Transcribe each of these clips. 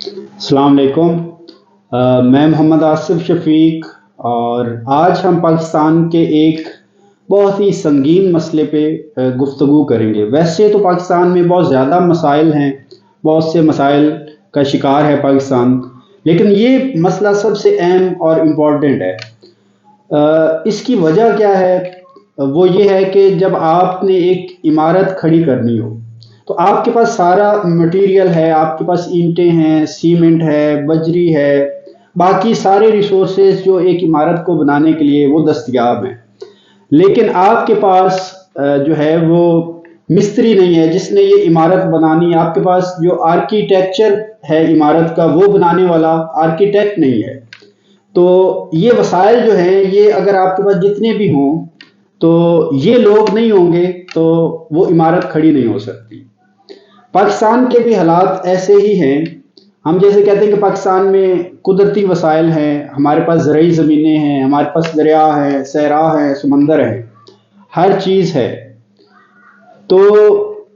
अस्सलाम वालेकुम। मैं मोहम्मद आसिफ शफीक और आज हम पाकिस्तान के एक बहुत ही संगीन मसले पे गुफ्तगू करेंगे। वैसे तो पाकिस्तान में बहुत ज़्यादा मसाइल हैं, बहुत से मसाइल का शिकार है पाकिस्तान, लेकिन ये मसला सबसे अहम और इम्पॉर्टेंट है। इसकी वजह क्या है? वो ये है कि जब आपने एक इमारत खड़ी करनी हो तो आपके पास सारा मटेरियल है, आपके पास ईंटें हैं, सीमेंट है, बजरी है, बाकी सारे रिसोर्सेज जो एक इमारत को बनाने के लिए वो दस्तयाब हैं। लेकिन आपके पास जो है वो मिस्त्री नहीं है जिसने ये इमारत बनानी है। आपके पास जो आर्किटेक्चर है इमारत का, वो बनाने वाला आर्किटेक्ट नहीं है। तो ये वसाइल जो हैं, ये अगर आपके पास जितने भी हों तो ये लोग नहीं होंगे तो वो इमारत खड़ी नहीं हो सकती। पाकिस्तान के भी हालात ऐसे ही हैं। हम जैसे कहते हैं कि पाकिस्तान में कुदरती वसाइल हैं, हमारे पास ज़रई ज़मीनें हैं, हमारे पास दरिया है, सहरा है, समंदर है, हर चीज़ है। तो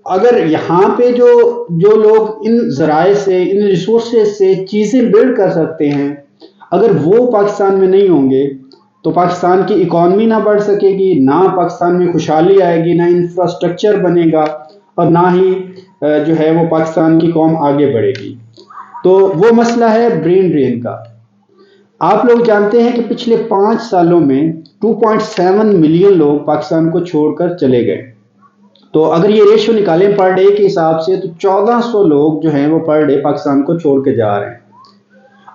अगर यहाँ पे जो जो लोग इन ज़राए से, इन रिसोर्सेज से चीज़ें बिल्ड कर सकते हैं, अगर वो पाकिस्तान में नहीं होंगे तो पाकिस्तान की इकॉनमी ना बढ़ सकेगी, ना पाकिस्तान में खुशहाली आएगी, ना इंफ्रास्ट्रक्चर बनेगा और ना ही जो है वो पाकिस्तान की कौम आगे बढ़ेगी। तो वो मसला है ब्रेन ड्रेन का। आप लोग जानते हैं कि पिछले 5 सालों में 2.7 मिलियन लोग पाकिस्तान को छोड़कर चले गए। तो अगर ये रेशो निकालें पर डे के हिसाब से तो 1400 लोग जो हैं वो पर डे पाकिस्तान को छोड़ के जा रहे हैं।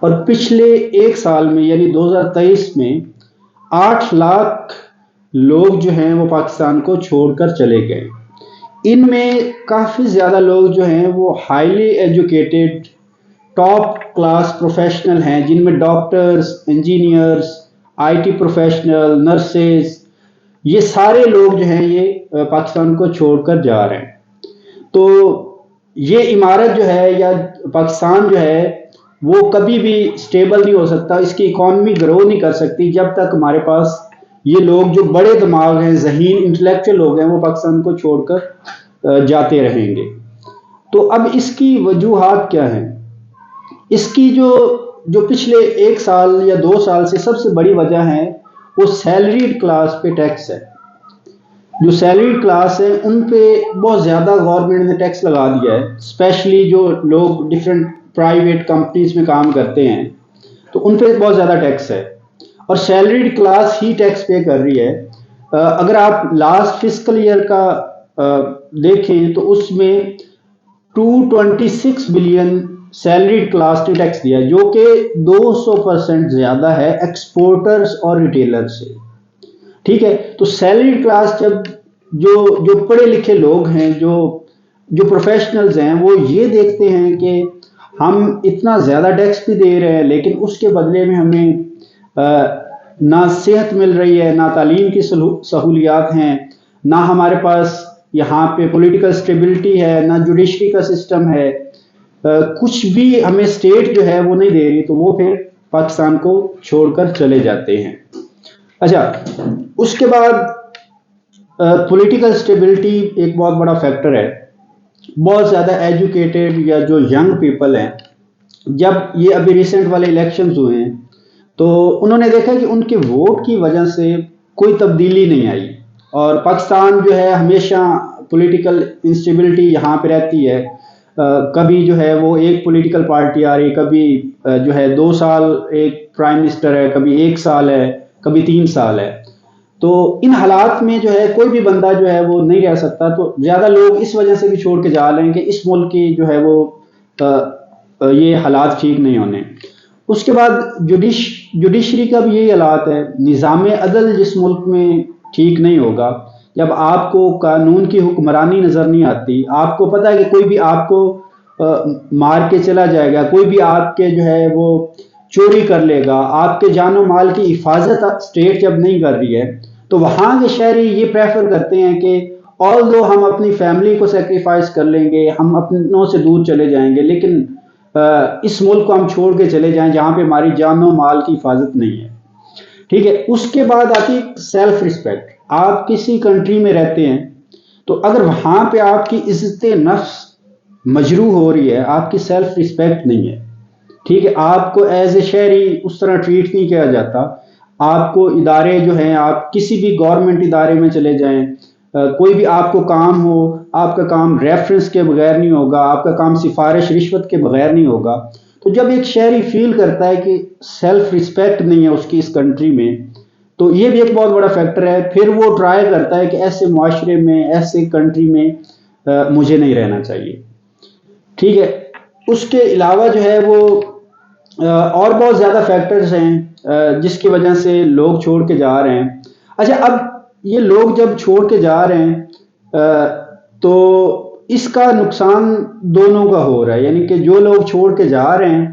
और पिछले एक साल में यानी 2023 में 8 लाख लोग जो हैं वो पाकिस्तान को छोड़कर चले गए। इनमें काफ़ी ज़्यादा लोग जो हैं वो highly educated top class professional हैं, जिनमें doctors, engineers, IT professional, nurses, ये सारे लोग जो हैं ये पाकिस्तान को छोड़कर जा रहे हैं। तो ये इमारत जो है या पाकिस्तान जो है वो कभी भी स्टेबल नहीं हो सकता, इसकी इकॉनमी ग्रो नहीं कर सकती जब तक हमारे पास ये लोग जो बड़े दिमाग हैं, ज़हीन इंटेलेक्चुअल लोग हैं, वो पाकिस्तान को छोड़कर जाते रहेंगे। तो अब इसकी वजूहात क्या हैं? इसकी जो पिछले 1 साल या 2 साल से सबसे बड़ी वजह है वो सैलरीड क्लास पे टैक्स है। जो सैलरीड क्लास है उन पे बहुत ज़्यादा गवर्नमेंट ने टैक्स लगा दिया है, स्पेशली जो लोग डिफरेंट प्राइवेट कंपनीज में काम करते हैं तो उन पे बहुत ज़्यादा टैक्स है और सैलरीड क्लास ही टैक्स पे कर रही है। अगर आप लास्ट फिस्कल ईयर का देखें तो उसमें 226 बिलियन सैलरीड क्लास ने टैक्स दिया, जो कि 200% ज़्यादा है एक्सपोर्टर्स और रिटेलर से। ठीक है, तो सैलरीड क्लास जब जो पढ़े लिखे लोग हैं, जो प्रोफेशनल्स हैं, वो ये देखते हैं कि हम इतना ज़्यादा टैक्स भी दे रहे हैं लेकिन उसके बदले में हमें ना सेहत मिल रही है, ना तालीम की सहूलियात हैं, ना हमारे पास यहाँ पे पॉलिटिकल स्टेबिलिटी है, ना जुडिशरी का सिस्टम है, कुछ भी हमें स्टेट जो है वो नहीं दे रही, तो वो फिर पाकिस्तान को छोड़कर चले जाते हैं। अच्छा, उसके बाद पॉलिटिकल स्टेबिलिटी एक बहुत बड़ा फैक्टर है। बहुत ज़्यादा एजुकेटेड या जो यंग पीपल हैं, जब ये अभी रिसेंट वाले इलेक्शंस हुए हैं तो उन्होंने देखा कि उनके वोट की वजह से कोई तब्दीली नहीं आई और पाकिस्तान जो है हमेशा पॉलिटिकल इंस्टेबिलिटी यहाँ पे रहती है। कभी जो है वो एक पॉलिटिकल पार्टी आ रही, कभी जो है 2 साल एक प्राइम मिनिस्टर है, कभी 1 साल है, कभी 3 साल है। तो इन हालात में जो है कोई भी बंदा जो है वो नहीं रह सकता। तो ज़्यादा लोग इस वजह से भी छोड़ के जा रहे हैं कि इस मुल्क की जो है वो ये हालात ठीक नहीं होने। उसके बाद जुडिशरी का भी यही हालात है। निज़ाम अदल जिस मुल्क में ठीक नहीं होगा, जब आपको कानून की हुक्मरानी नज़र नहीं आती, आपको पता है कि कोई भी आपको मार के चला जाएगा, कोई भी आपके जो है वो चोरी कर लेगा, आपके जानो माल की हिफाजत स्टेट जब नहीं कर रही है, तो वहाँ के शहरी ये प्रेफर करते हैं कि ऑल्दो हम अपनी फैमिली को सेक्रीफाइस कर लेंगे, हम अपनों से दूर चले जाएंगे, लेकिन इस मुल्क को हम छोड़ के चले जाएं जहाँ पे हमारी जानो माल की हिफाजत नहीं है। ठीक है, उसके बाद आती सेल्फ रिस्पेक्ट। आप किसी कंट्री में रहते हैं तो अगर वहाँ पे आपकी इज्जत नफ्स मजरू हो रही है, आपकी सेल्फ रिस्पेक्ट नहीं है, ٹھیک ہے، آپ کو ایز اے شہری اس طرح ٹریٹ نہیں کیا جاتا. آپ کو ادارے جو ہیں، آپ کسی بھی گورنمنٹ ادارے میں چلے جائیں، کوئی بھی آپ کو کام ہو، آپ کا کام ریفرنس کے بغیر نہیں ہوگا، آپ کا کام سفارش رشوت کے بغیر نہیں ہوگا. تو جب ایک شہری فیل کرتا ہے کہ سیلف رسپیکٹ نہیں ہے اس کی اس کنٹری میں، تو یہ بھی ایک بہت بڑا فیکٹر ہے. پھر وہ ٹرائی کرتا ہے کہ ایسے معاشرے میں، ایسے کنٹری میں مجھے نہیں رہنا چاہیے. ٹھیک ہے. اس کے علاوہ جو ہے وہ اور بہت زیادہ فیکٹرز ہیں جس کی وجہ سے لوگ چھوڑ کے جا رہے ہیں. اچھا، اب یہ لوگ جب چھوڑ کے جا رہے ہیں تو اس کا نقصان دونوں کا ہو رہا ہے. یعنی کہ جو لوگ چھوڑ کے جا رہے ہیں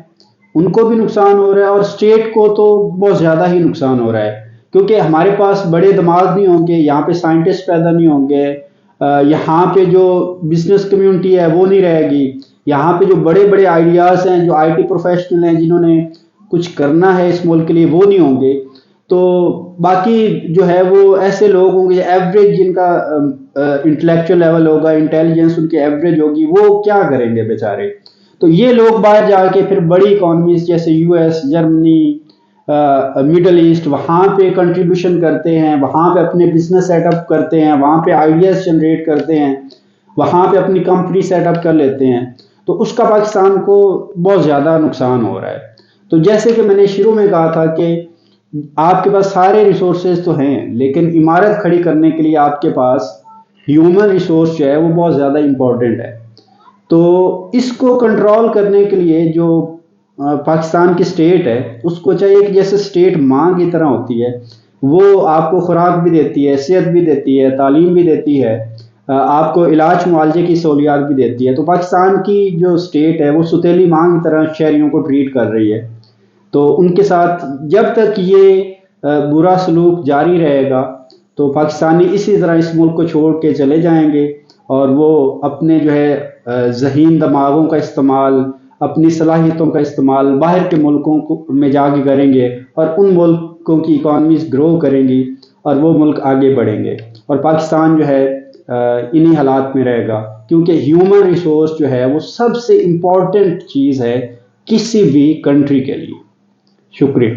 ان کو بھی نقصان ہو رہا ہے، اور اسٹیٹ کو تو بہت زیادہ ہی نقصان ہو رہا ہے. کیونکہ ہمارے پاس بڑے دماغ نہیں ہوں گے، یہاں پہ سائنٹسٹ پیدا نہیں ہوں گے، یہاں پہ جو بزنس کمیونٹی ہے وہ نہیں رہے گی، یہاں پہ جو بڑے بڑے آئیڈیاز ہیں، جو آئی ٹی پروفیشنل ہیں جنہوں نے کچھ کرنا ہے اس ملک کے لیے، وہ نہیں ہوں گے. تو باقی جو ہے وہ ایسے لوگ ہوں گے ایوریج، جن کا انٹلیکچوئل لیول ہوگا، انٹیلیجنس ان کی ایوریج ہوگی، وہ کیا کریں گے بیچارے. تو یہ لوگ باہر جا کے پھر بڑی اکانومیز جیسے U S, Germany, Middle East, وہاں پہ کنٹریبیوشن کرتے ہیں، وہاں پہ اپنے بزنس سیٹ اپ کرتے ہیں، وہاں پہ آئیڈیاز جنریٹ کرتے ہیں، وہاں پہ اپنی کمپنی سیٹ اپ کر لیتے ہیں. تو اس کا پاکستان کو بہت زیادہ نقصان ہو رہا ہے. تو جیسے کہ میں نے شروع میں کہا تھا کہ آپ کے پاس سارے ریسورسز تو ہیں، لیکن عمارت کھڑی کرنے کے لیے آپ کے پاس ہیومن ریسورس جو ہے وہ بہت زیادہ امپورٹنٹ ہے. تو اس کو کنٹرول کرنے کے لیے جو پاکستان کی سٹیٹ ہے، اس کو چاہیے کہ جیسے سٹیٹ ماں کی طرح ہوتی ہے، وہ آپ کو خوراک بھی دیتی ہے، صحت بھی دیتی ہے، تعلیم بھی دیتی ہے، آپ کو علاج معالجے کی سہولیات بھی دیتی ہے. تو پاکستان کی جو سٹیٹ ہے وہ ستیلی ماں کی طرح شہریوں کو ٹریٹ کر رہی ہے. تو ان کے ساتھ جب تک یہ برا سلوک جاری رہے گا تو پاکستانی اسی طرح اس ملک کو چھوڑ کے چلے جائیں گے، اور وہ اپنے جو ہے ذہین دماغوں کا استعمال، اپنی صلاحیتوں کا استعمال باہر کے ملکوں میں جا کے کریں گے، اور ان ملکوں کی اکانومیز گرو کریں گی، اور وہ ملک آگے بڑھیں گے. اور پاکستان جو ہے انہی حالات میں رہے گا، کیونکہ ہیومن ریسورس جو ہے وہ سب سے امپورٹنٹ چیز ہے کسی بھی کنٹری کے لیے. شکریہ.